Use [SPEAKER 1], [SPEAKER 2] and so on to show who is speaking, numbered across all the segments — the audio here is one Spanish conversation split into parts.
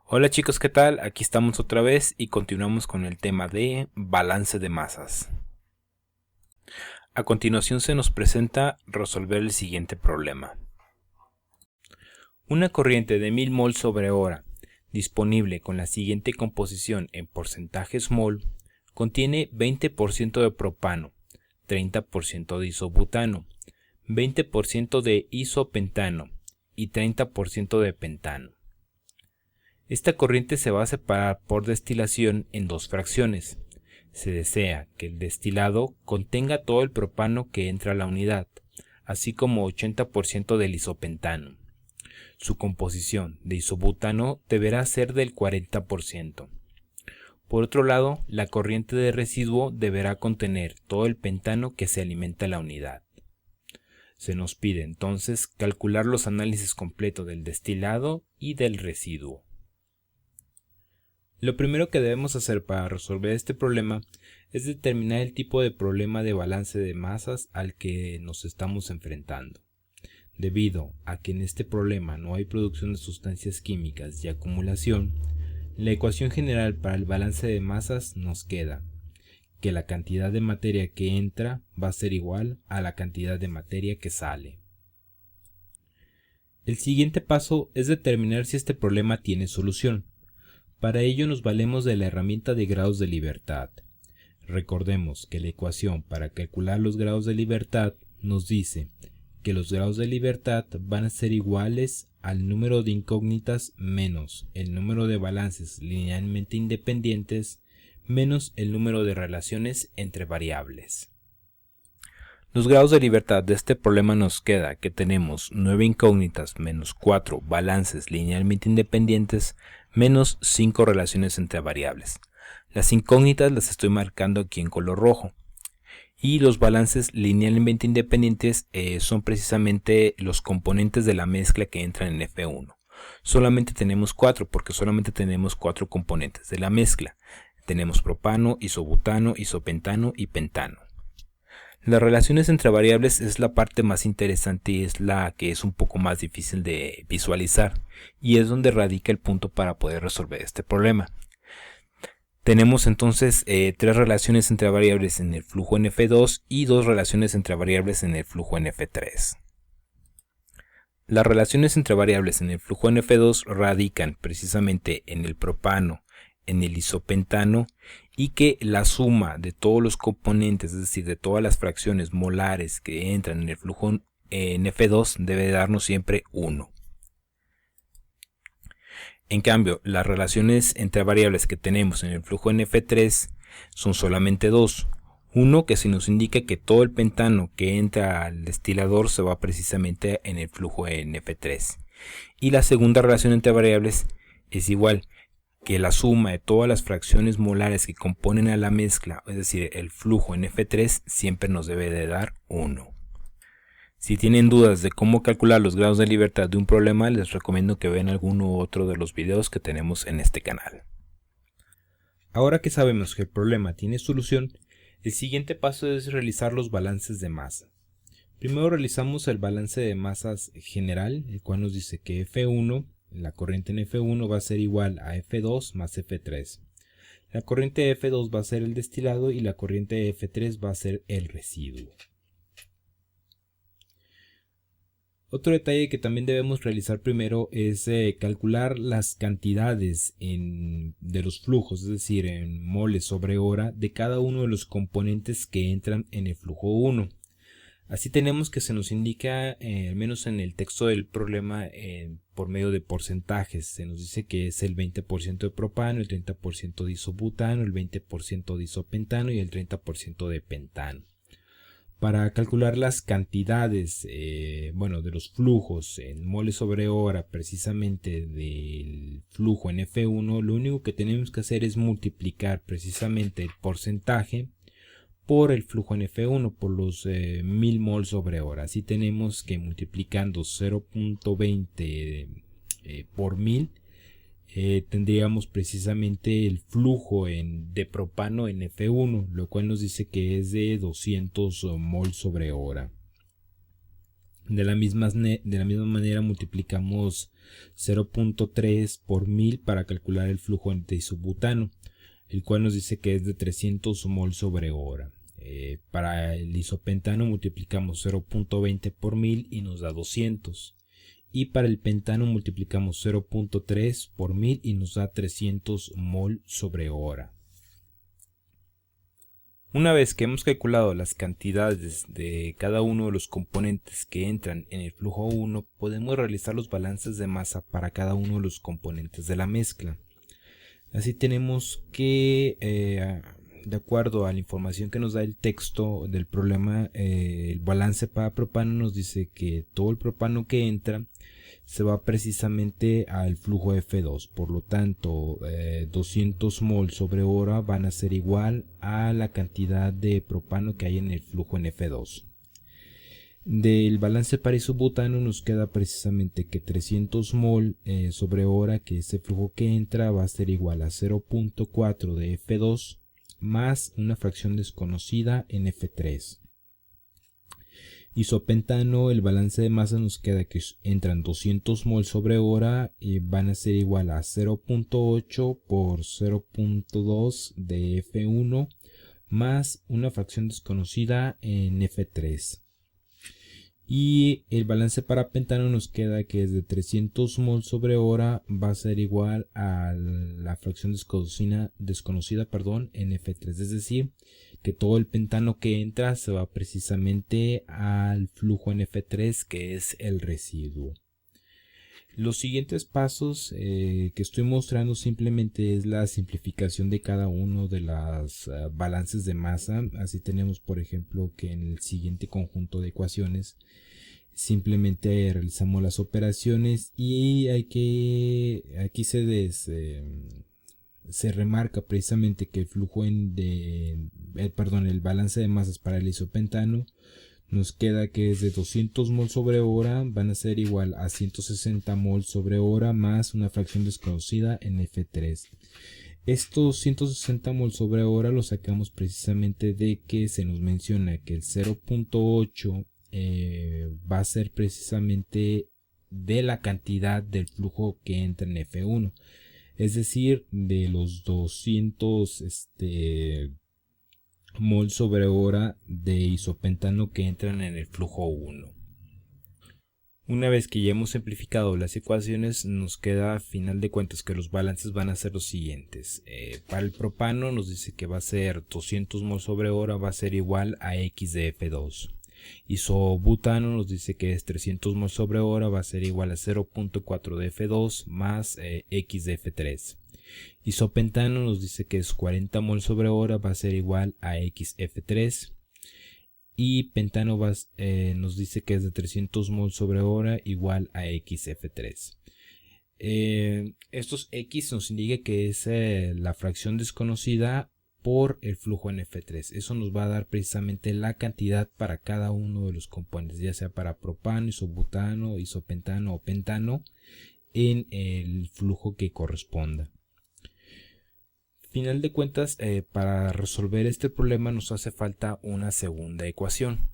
[SPEAKER 1] Hola chicos, ¿qué tal? Aquí estamos otra vez y continuamos con el tema de balance de masas. A continuación se nos presenta resolver el siguiente problema. Una corriente de 1000 mol sobre hora, disponible con la siguiente composición en porcentajes mol, contiene 20% de propano, 30% de isobutano, 20% de isopentano y 30% de pentano. Esta corriente se va a separar por destilación en dos fracciones. Se desea que el destilado contenga todo el propano que entra a la unidad, así como 80% del isopentano. Su composición de isobutano deberá ser del 40%. Por otro lado, la corriente de residuo deberá contener todo el pentano que se alimenta la unidad. Se nos pide entonces calcular los análisis completos del destilado y del residuo. Lo primero que debemos hacer para resolver este problema es determinar el tipo de problema de balance de masas al que nos estamos enfrentando. Debido a que en este problema no hay producción de sustancias químicas y acumulación, la ecuación general para el balance de masas nos queda que la cantidad de materia que entra va a ser igual a la cantidad de materia que sale. El siguiente paso es determinar si este problema tiene solución. Para ello nos valemos de la herramienta de grados de libertad. Recordemos que la ecuación para calcular los grados de libertad nos dice que los grados de libertad van a ser iguales al número de incógnitas menos el número de balances linealmente independientes menos el número de relaciones entre variables. Los grados de libertad de este problema nos queda que tenemos 9 incógnitas menos 4 balances linealmente independientes menos 5 relaciones entre variables. Las incógnitas las estoy marcando aquí en color rojo. Y los balances linealmente independientes son precisamente los componentes de la mezcla que entran en F1. Solamente tenemos 4 porque solamente tenemos 4 componentes de la mezcla. Tenemos propano, isobutano, isopentano y pentano. Las relaciones entre variables es la parte más interesante y es la que es un poco más difícil de visualizar y es donde radica el punto para poder resolver este problema. Tenemos entonces tres relaciones entre variables en el flujo en F2 y dos relaciones entre variables en el flujo en F3. Las relaciones entre variables en el flujo en F2 radican precisamente en el propano, en el isopentano y que la suma de todos los componentes, es decir, de todas las fracciones molares que entran en el flujo en F2 debe darnos siempre 1. En cambio, las relaciones entre variables que tenemos en el flujo en F3 son solamente 2. Uno que se nos indica que todo el pentano que entra al destilador se va precisamente en el flujo en F3. Y la segunda relación entre variables es igual, que la suma de todas las fracciones molares que componen a la mezcla, es decir, el flujo en F3, siempre nos debe de dar 1. Si tienen dudas de cómo calcular los grados de libertad de un problema, les recomiendo que vean alguno u otro de los videos que tenemos en este canal. Ahora que sabemos que el problema tiene solución, el siguiente paso es realizar los balances de masa. Primero realizamos el balance de masas general, el cual nos dice que F1, la corriente en F1 va a ser igual a F2 más F3. La corriente de F2 va a ser el destilado y la corriente de F3 va a ser el residuo. Otro detalle que también debemos realizar primero es calcular las cantidades de los flujos, es decir, en moles sobre hora de cada uno de los componentes que entran en el flujo 1. Así tenemos que se nos indica, al menos en el texto del problema, por medio de porcentajes. Se nos dice que es el 20% de propano, el 30% de isobutano, el 20% de isopentano y el 30% de pentano. Para calcular las cantidades de los flujos en moles sobre hora, precisamente del flujo en F1, lo único que tenemos que hacer es multiplicar precisamente el porcentaje por el flujo en F1, por los 1000 mol sobre hora. Así tenemos que multiplicando 0.20 por 1000 tendríamos precisamente el flujo de propano en F1, lo cual nos dice que es de 200 mol sobre hora. De la misma manera multiplicamos 0.3 por 1000 para calcular el flujo de isobutano, el cual nos dice que es de 300 mol sobre hora. Para el isopentano multiplicamos 0.20 por 1000 y nos da 200. Y para el pentano multiplicamos 0.3 por 1000 y nos da 300 mol sobre hora. Una vez que hemos calculado las cantidades de cada uno de los componentes que entran en el flujo 1, podemos realizar los balances de masa para cada uno de los componentes de la mezcla. Así tenemos que, de acuerdo a la información que nos da el texto del problema, el balance para propano nos dice que todo el propano que entra se va precisamente al flujo F2, por lo tanto 200 mol sobre hora van a ser igual a la cantidad de propano que hay en el flujo en F2. Del balance para isobutano nos queda precisamente que 300 mol sobre hora, que ese flujo que entra va a ser igual a 0.4 de F2 más una fracción desconocida en F3. Isopentano, el balance de masa nos queda que entran 200 mol sobre hora y van a ser igual a 0.8 por 0.2 de F1 más una fracción desconocida en F3. Y el balance para pentano nos queda que es de 300 mol sobre hora va a ser igual a la fracción desconocida en F3, es decir, que todo el pentano que entra se va precisamente al flujo en F3, que es el residuo. Los siguientes pasos que estoy mostrando simplemente es la simplificación de cada uno de los balances de masa. Así tenemos, por ejemplo, que en el siguiente conjunto de ecuaciones simplemente realizamos las operaciones y aquí se remarca precisamente que el flujo el balance de masas para el isopentano nos queda que es de 200 mol sobre hora, van a ser igual a 160 mol sobre hora más una fracción desconocida en F3. Estos 160 mol sobre hora los sacamos precisamente de que se nos menciona que el 0.8 va a ser precisamente de la cantidad del flujo que entra en F1. Es decir, de los 200 mol sobre hora de isopentano que entran en el flujo 1. Una vez que ya hemos simplificado las ecuaciones, nos queda a final de cuentas que los balances van a ser los siguientes. Para el propano nos dice que va a ser 200 mol sobre hora, va a ser igual a X de F2. Isobutano nos dice que es 300 mol sobre hora, va a ser igual a 0.4 de F2 más X de F3. Isopentano nos dice que es 40 mol sobre hora, va a ser igual a XF3. Y pentano nos dice que es de 300 mol sobre hora igual a XF3. Estos X nos indica que es la fracción desconocida por el flujo en F3. Eso nos va a dar precisamente la cantidad para cada uno de los componentes, ya sea para propano, isobutano, isopentano o pentano, en el flujo que corresponda. Final de cuentas, para resolver este problema nos hace falta una segunda ecuación.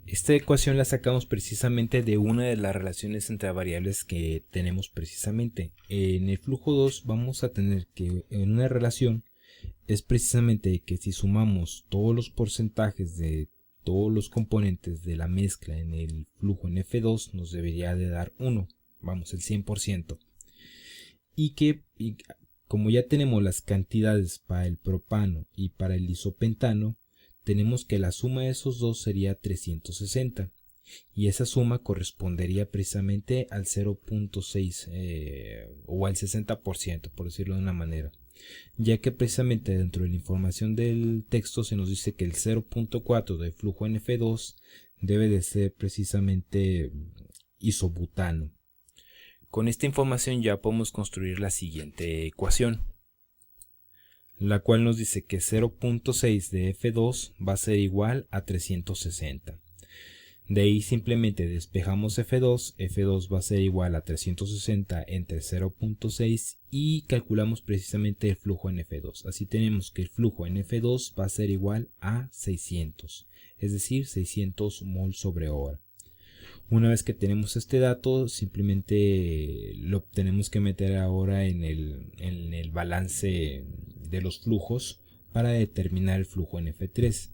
[SPEAKER 1] Esta ecuación la sacamos precisamente de una de las relaciones entre variables que tenemos precisamente. En el flujo 2 vamos a tener que en una relación es precisamente que si sumamos todos los porcentajes de todos los componentes de la mezcla en el flujo en F2 nos debería de dar 1, vamos, el 100%. Como ya tenemos las cantidades para el propano y para el isopentano, tenemos que la suma de esos dos sería 360 y esa suma correspondería precisamente al 0.6 o al 60%, por decirlo de una manera, ya que precisamente dentro de la información del texto se nos dice que el 0.4 de flujo en F2 debe de ser precisamente isobutano. Con esta información ya podemos construir la siguiente ecuación, la cual nos dice que 0.6 de F2 va a ser igual a 360. De ahí simplemente despejamos F2, F2 va a ser igual a 360 entre 0.6 y calculamos precisamente el flujo en F2. Así tenemos que el flujo en F2 va a ser igual a 600, es decir, 600 mol sobre hora. Una vez que tenemos este dato, simplemente lo tenemos que meter ahora en el balance de los flujos para determinar el flujo en F3.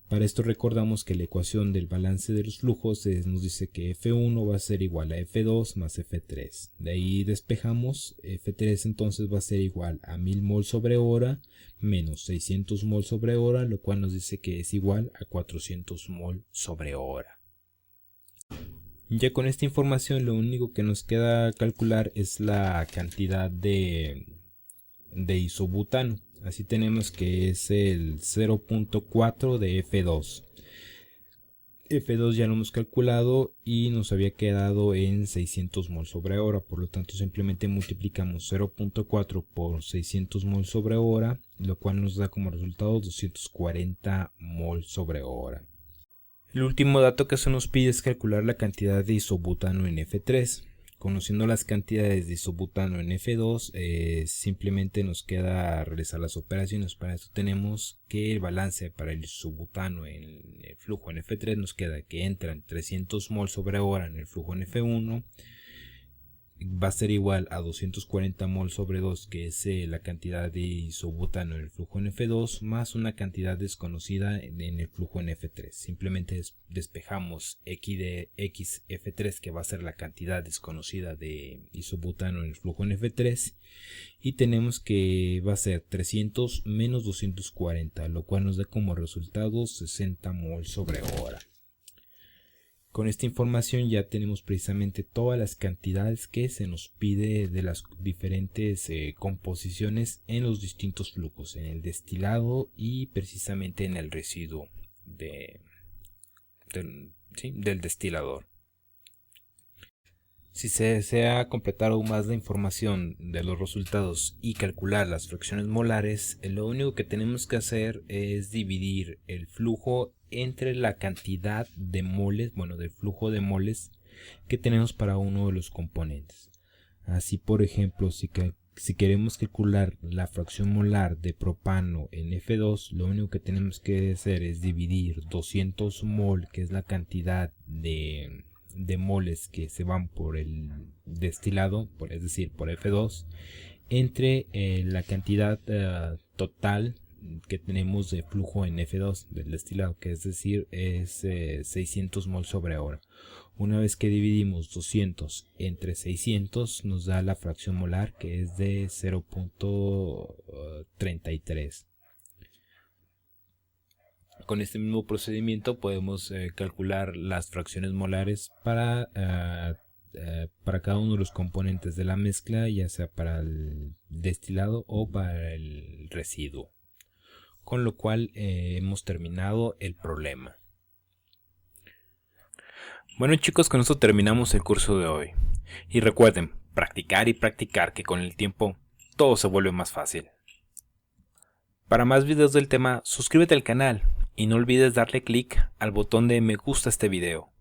[SPEAKER 1] Para esto recordamos que la ecuación del balance de los flujos nos dice que F1 va a ser igual a F2 más F3. De ahí despejamos, F3 entonces va a ser igual a 1000 mol sobre hora menos 600 mol sobre hora, lo cual nos dice que es igual a 400 mol sobre hora. Ya con esta información lo único que nos queda calcular es la cantidad de isobutano. Así tenemos que es el 0.4 de F2. F2 ya lo hemos calculado y nos había quedado en 600 mol sobre hora. Por lo tanto simplemente multiplicamos 0.4 por 600 mol sobre hora, lo cual nos da como resultado 240 mol sobre hora. El último dato que se nos pide es calcular la cantidad de isobutano en F3. Conociendo las cantidades de isobutano en F2, simplemente nos queda realizar las operaciones. Para esto tenemos que el balance para el isobutano en el flujo en F3 nos queda que entran 300 mol sobre hora en el flujo en F1. Va a ser igual a 240 mol sobre 2, que es la cantidad de isobutano en el flujo en F2, más una cantidad desconocida en el flujo en F3. Simplemente despejamos x de x F3, que va a ser la cantidad desconocida de isobutano en el flujo en F3, y tenemos que va a ser 300 menos 240, lo cual nos da como resultado 60 mol sobre hora. Con esta información ya tenemos precisamente todas las cantidades que se nos pide de las diferentes composiciones en los distintos flujos, en el destilado y precisamente en el residuo del destilador. Si se desea completar aún más la información de los resultados y calcular las fracciones molares, lo único que tenemos que hacer es dividir el flujo entre la cantidad de moles, del flujo de moles que tenemos para uno de los componentes. Así, por ejemplo, si queremos calcular la fracción molar de propano en F2, lo único que tenemos que hacer es dividir 200 mol, que es la cantidad de moles que se van por el destilado, es decir, por F2, entre la cantidad total que tenemos de flujo en F2 del destilado, que es decir, es 600 mol sobre hora. Una vez que dividimos 200 entre 600 nos da la fracción molar, que es de 0.33. Con este mismo procedimiento podemos calcular las fracciones molares para cada uno de los componentes de la mezcla, ya sea para el destilado o para el residuo. Con lo cual hemos terminado el problema. Bueno chicos, con esto terminamos el curso de hoy. Y recuerden, practicar y practicar, que con el tiempo todo se vuelve más fácil. Para más videos del tema, suscríbete al canal y no olvides darle clic al botón de me gusta este video.